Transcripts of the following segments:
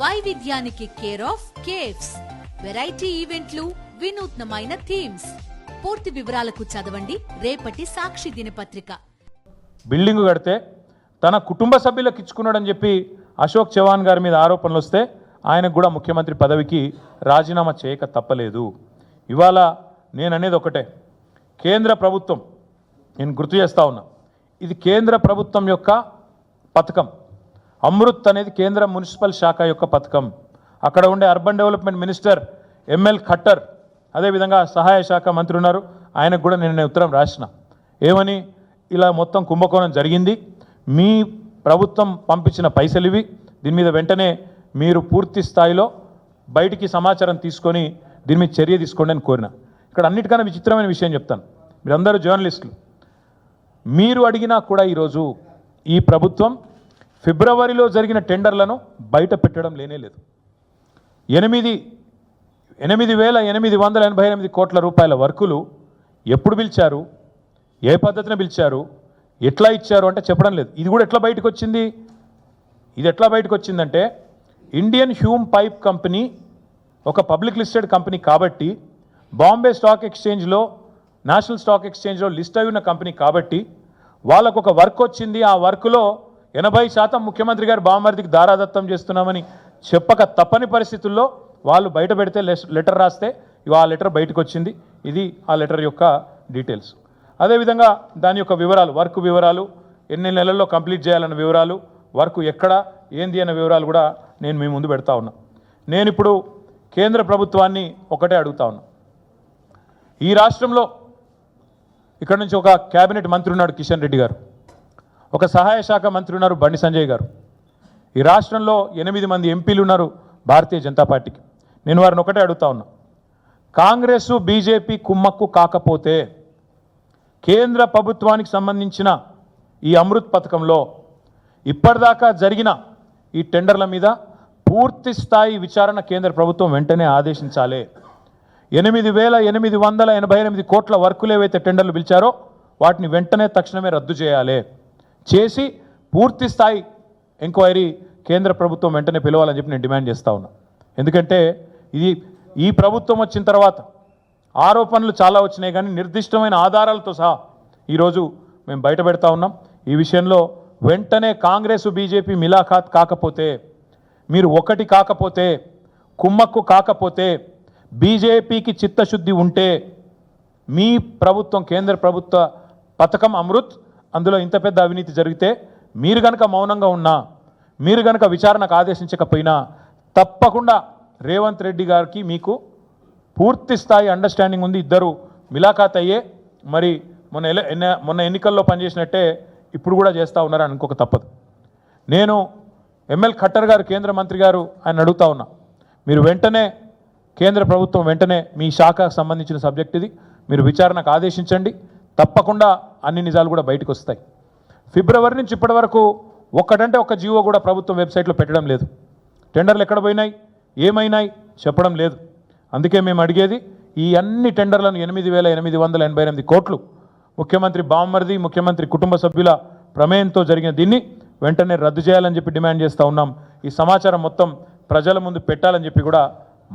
వైవిధ్యానికి care of caves, variety ఈవెంట్లు, వినూత్నమైన థీమ్స్. పూర్తి వివరాలకు చదవండి రేపటి సాక్షి దినపత్రిక. బిల్డింగ్ కడితే తన కుటుంబ సభ్యులకు ఇచ్చుకున్నాడని చెప్పి అశోక్ చవాన్ గారి మీద ఆరోపణలు వస్తే ఆయనకు కూడా ముఖ్యమంత్రి పదవికి రాజీనామా చేయక తప్పలేదు. ఇవాళ నేను అనేది ఒకటే, కేంద్ర ప్రభుత్వం, నేను గుర్తు చేస్తా ఉన్నా, ఇది కేంద్ర ప్రభుత్వం యొక్క పథకం. అమృత్ అనేది కేంద్ర మున్సిపల్ శాఖ యొక్క పథకం. అక్కడ ఉండే urban development minister ML Khattar, అదేవిధంగా సహాయ శాఖ మంత్రి ఉన్నారు, ఆయనకు కూడా నేను ఉత్తరం రాసిన. ఏమని, ఇలా మొత్తం కుంభకోణం జరిగింది, మీ ప్రభుత్వం పంపించిన పైసలు ఇవి, దీని మీద వెంటనే మీరు పూర్తి స్థాయిలో బయటికి సమాచారం తీసుకొని దీని మీద చర్య తీసుకోండి అని కోరిన. ఇక్కడ అన్నిటికన్నా విచిత్రమైన విషయం చెప్తాను, మీరందరూ జర్నలిస్టులు, మీరు అడిగినా కూడా ఈరోజు ఈ ప్రభుత్వం ఫిబ్రవరిలో జరిగిన టెండర్లను బయట పెట్టడం లేనేలేదు. 8,888 కోట్ల రూపాయల వర్కులు ఎప్పుడు పిలిచారు, ఏ పద్ధతిన పిలిచారు, ఎట్లా ఇచ్చారు అంటే చెప్పడం లేదు. ఇది కూడా ఎట్లా బయటకు వచ్చింది, ఇది ఎట్లా బయటకు వచ్చిందంటే, ఇండియన్ హ్యూమ్ పైప్ కంపెనీ ఒక పబ్లిక్ లిస్టెడ్ కంపెనీ కాబట్టి, బాంబే స్టాక్ ఎక్స్చేంజ్లో, నేషనల్ స్టాక్ ఎక్స్చేంజ్లో లిస్ట్ అయి ఉన్న కంపెనీ కాబట్టి వాళ్ళకు ఒక వర్క్ వచ్చింది. ఆ వర్క్లో 80% ముఖ్యమంత్రి గారు బావమరిదికి దారాదత్తం చేస్తున్నామని చెప్పక తప్పని పరిస్థితుల్లో వాళ్ళు బయట పెడితే లెటర్ రాస్తే ఆ లెటర్ బయటకు వచ్చింది. ఇది ఆ లెటర్ యొక్క డీటెయిల్స్. అదేవిధంగా దాని యొక్క వివరాలు, వర్క్ వివరాలు, ఎన్ని నెలల్లో కంప్లీట్ చేయాలన్న వివరాలు, వర్క్ ఎక్కడ ఏంది అన్న వివరాలు కూడా నేను మీ ముందు పెడతా ఉన్నా. నేను ఇప్పుడు కేంద్ర ప్రభుత్వాన్ని ఒకటే అడుగుతా ఉన్నా, ఈ రాష్ట్రంలో ఇక్కడ నుంచి ఒక క్యాబినెట్ మంత్రి ఉన్నాడు కిషన్ రెడ్డి గారు, ఒక సహాయ శాఖ మంత్రి ఉన్నారు బండి సంజయ్ గారు, ఈ రాష్ట్రంలో 8 మంది ఎంపీలు ఉన్నారు భారతీయ జనతా పార్టీకి. నేను వారిని ఒకటే అడుగుతా ఉన్నా, కాంగ్రెస్ బీజేపీ కుమ్మక్కు కాకపోతే కేంద్ర ప్రభుత్వానికి సంబంధించిన ఈ అమృత్ పథకంలో ఇప్పటిదాకా జరిగిన ఈ టెండర్ల మీద పూర్తి స్థాయి విచారణ కేంద్ర ప్రభుత్వం వెంటనే ఆదేశించాలి. 8,888 కోట్ల వర్కులు ఏవైతే టెండర్లు పిలిచారో వాటిని వెంటనే తక్షణమే రద్దు చేయాలి, చేసి పూర్తి స్థాయి ఎంక్వైరీ కేంద్ర ప్రభుత్వం వెంటనే పిలవాలని చెప్పి నేను డిమాండ్ చేస్తూ ఉన్నా. ఎందుకంటే ఈ ప్రభుత్వం వచ్చిన తర్వాత ఆరోపణలు చాలా వచ్చినాయి, కానీ నిర్దిష్టమైన ఆధారాలతో సహా ఈరోజు మేము బయట పెడతా ఉన్నాం. ఈ విషయంలో వెంటనే కాంగ్రెస్ బీజేపీ మిలాఖాత్ కాకపోతే, మీరు ఒకటి కాకపోతే, కుమ్మక్కు కాకపోతే, బీజేపీకి చిత్తశుద్ధి ఉంటే, మీ ప్రభుత్వం కేంద్ర ప్రభుత్వ పథకం అమృత్, అందులో ఇంత పెద్ద అవినీతి జరిగితే మీరు కనుక మౌనంగా ఉన్నా, మీరు కనుక విచారణకు ఆదేశించకపోయినా తప్పకుండా రేవంత్ రెడ్డి గారికి మీకు పూర్తి స్థాయి అండర్స్టాండింగ్ ఉంది. ఇద్దరు మిలాఖాత్ అయ్యే మరి మొన్న ఎన్నికల్లో పనిచేసినట్టే ఇప్పుడు కూడా చేస్తూ ఉన్నారని అనుకోక తప్పదు. నేను ఎంఎల్ ఖట్టర్ గారు, కేంద్ర మంత్రి గారు, ఆయన అడుగుతా ఉన్నా, మీరు వెంటనే కేంద్ర ప్రభుత్వం వెంటనే మీ శాఖకు సంబంధించిన సబ్జెక్ట్ ఇది, మీరు విచారణకు ఆదేశించండి, తప్పకుండా అన్ని నిజాలు కూడా బయటకు వస్తాయి. ఫిబ్రవరి నుంచి ఇప్పటి వరకు ఒక్కటంటే ఒక జీవో కూడా ప్రభుత్వం వెబ్సైట్లో పెట్టడం లేదు. టెండర్లు ఎక్కడ పోయినాయి, ఏమైనాయి చెప్పడం లేదు. అందుకే మేము అడిగేది, ఈ అన్ని టెండర్లను 8,888 కోట్లు ముఖ్యమంత్రి బామ్మర్ది, ముఖ్యమంత్రి కుటుంబ సభ్యుల ప్రమేయంతో జరిగిన దీన్ని వెంటనే రద్దు చేయాలని చెప్పి డిమాండ్ చేస్తూ ఉన్నాం. ఈ సమాచారం మొత్తం ప్రజల ముందు పెట్టాలని చెప్పి కూడా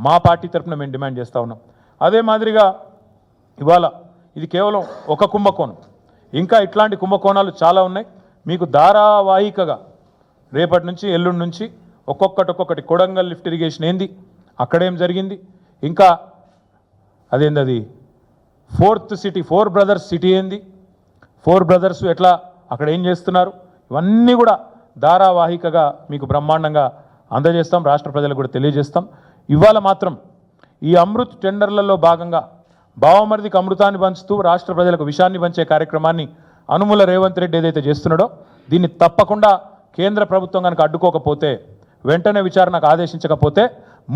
మా పార్టీ తరఫున మేము డిమాండ్ చేస్తూ ఉన్నాం. అదే మాదిరిగా ఇవాళ ఇది కేవలం ఒక కుంభకోణం, ఇంకా ఇట్లాంటి కుంభకోణాలు చాలా ఉన్నాయి. మీకు ధారావాహికగా రేపటి నుంచి ఎల్లుండి నుంచి ఒక్కొక్కటి కొడంగల్ లిఫ్ట్ ఇరిగేషన్ ఏంది, అక్కడేం జరిగింది, ఇంకా అదేంది అది ఫోర్త్ సిటీ, 4 బ్రదర్స్ సిటీ ఏంది, 4 బ్రదర్స్ ఎట్లా అక్కడ ఏం చేస్తున్నారు, ఇవన్నీ కూడా ధారావాహికగా మీకు బ్రహ్మాండంగా అందజేస్తాం, రాష్ట్ర ప్రజలకు కూడా తెలియజేస్తాం. ఇవాళ మాత్రం ఈ అమృత్ టెండర్లలో భాగంగా బావమరిదికి అమృతాన్ని పంచుతూ రాష్ట్ర ప్రజలకు విషాన్ని పంచే కార్యక్రమాన్ని అనుముల రేవంత్ రెడ్డి ఏదైతే చేస్తున్నాడో దీన్ని తప్పకుండా కేంద్ర ప్రభుత్వం కనుక అడ్డుకోకపోతే, వెంటనే విచారణకు ఆదేశించకపోతే,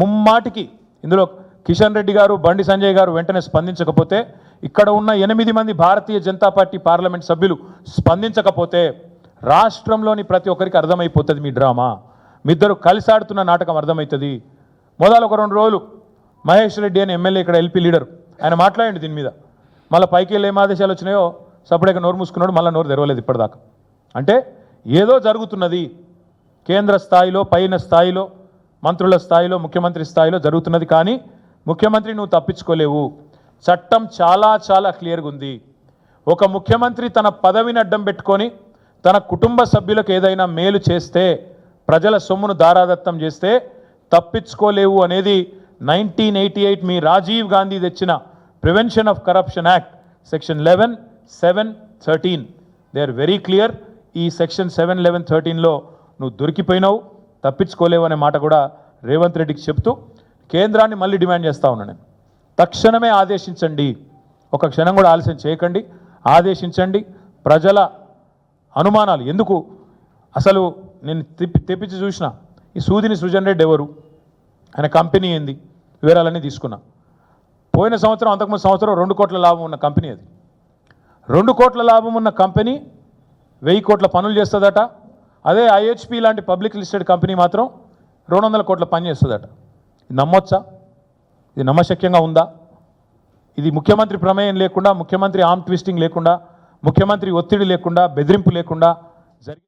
ముమ్మాటికి ఇందులో కిషన్ రెడ్డి గారు, బండి సంజయ్ గారు వెంటనే స్పందించకపోతే, ఇక్కడ ఉన్న 8 మంది భారతీయ జనతా పార్టీ పార్లమెంట్ సభ్యులు స్పందించకపోతే రాష్ట్రంలోని ప్రతి ఒక్కరికి అర్థమైపోతుంది మీ డ్రామా, మీ ఇద్దరు కలిసి ఆడుతున్న నాటకం అర్థమవుతుంది. మొదలు ఒక 2 రోజులు మహేష్ రెడ్డి అని ఎమ్మెల్యే, ఇక్కడ ఎల్పీ లీడర్, ఆయన మాట్లాడండి దీని మీద, మళ్ళీ పైకి వెళ్ళి ఏం ఆదేశాలు వచ్చినాయో సపరేట్గా నోరు మూసుకున్నాడు, మళ్ళీ నోరు తెరవలేదు ఇప్పటిదాకా. అంటే ఏదో జరుగుతున్నది కేంద్ర స్థాయిలో, పైన స్థాయిలో మంత్రుల స్థాయిలో ముఖ్యమంత్రి స్థాయిలో జరుగుతున్నది. కానీ ముఖ్యమంత్రి నువ్వు తప్పించుకోలేవు. చట్టం చాలా చాలా క్లియర్గా ఉంది. ఒక ముఖ్యమంత్రి తన పదవిని అడ్డం పెట్టుకొని తన కుటుంబ సభ్యులకు ఏదైనా మేలు చేస్తే, ప్రజల సొమ్మును దారాదత్తం చేస్తే తప్పించుకోలేవు అనేది 1988 మీ రాజీవ్ గాంధీ తెచ్చిన prevention of corruption act section 11, 7, 13 they are very clear. ఈ సెక్షన్ 7, 11, 13లో నువ్వు దొరికిపోయినావు, తప్పించుకోలేవు అనే మాట కూడా రేవంత్ రెడ్డికి చెప్తూ కేంద్రాన్ని మళ్ళీ డిమాండ్ చేస్తా ఉన్నాను నేను. తక్షణమే ఆదేశించండి, ఒక క్షణం కూడా ఆలస్యం చేయకండి, ఆదేశించండి. ప్రజల అనుమానాలు ఎందుకు అసలు నేను తెప్పించి చూసిన ఈ సూదిని సృజన్ రెడ్డి ఎవరు, ఆయన కంపెనీ ఏంది, వివరాలన్నీ తీసుకున్నా. పోయిన సంవత్సరం అంతకుముందు సంవత్సరం 2 కోట్ల లాభం ఉన్న కంపెనీ అది. 2 కోట్ల లాభం ఉన్న కంపెనీ 1000 కోట్ల పనులు చేస్తుందట. అదే ఐహెచ్పి లాంటి పబ్లిక్ లిస్టెడ్ కంపెనీ మాత్రం 200 కోట్ల పని చేస్తుందట. ఇది నమ్మొచ్చా? ఇది నమ్మశక్యంగా ఉందా? ఇది ముఖ్యమంత్రి ప్రమేయం లేకుండా, ముఖ్యమంత్రి ఆర్మ్ ట్విస్టింగ్ లేకుండా, ముఖ్యమంత్రి ఒత్తిడి లేకుండా, బెదిరింపు లేకుండా జరిగి